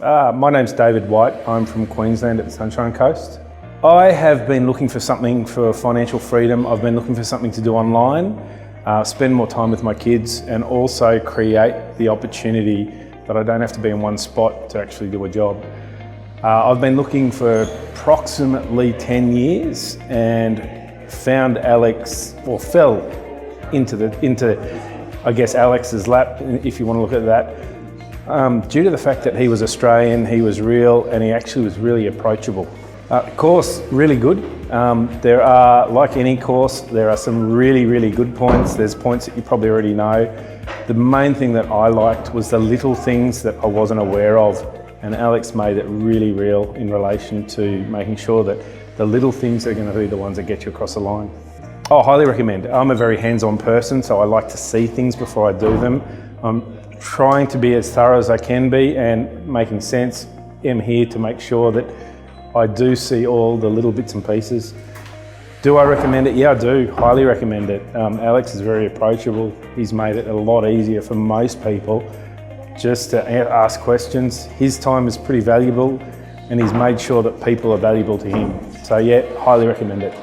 My name's David White. I'm from Queensland at the Sunshine Coast. I have been looking for something for financial freedom. I've been looking for something to do online, spend more time with my kids, and also create the opportunity that I don't have to be in one spot to actually do a job. I've been looking for approximately 10 years and found Alex, or fell into I guess Alex's lap, if you want to look at that. Due to the fact that he was Australian, he was real, and he actually was really approachable. Course, really good. There are, like any course, there are some really good points. There's points that you probably already know. The main thing that I liked was the little things that I wasn't aware of, and Alex made it really real in relation to making sure that the little things are going to be the ones that get you across the line. I highly recommend. I'm a very hands-on person, so I like to see things before I do them. I'm trying to be as thorough as I can be and making sense. I'm here to make sure that I do see all the little bits and pieces. Do I recommend it? Yeah, I do. Highly recommend it. Alex is very approachable. He's made it a lot easier for most people just to ask questions. His time is pretty valuable, and he's made sure that people are valuable to him. So yeah, highly recommend it.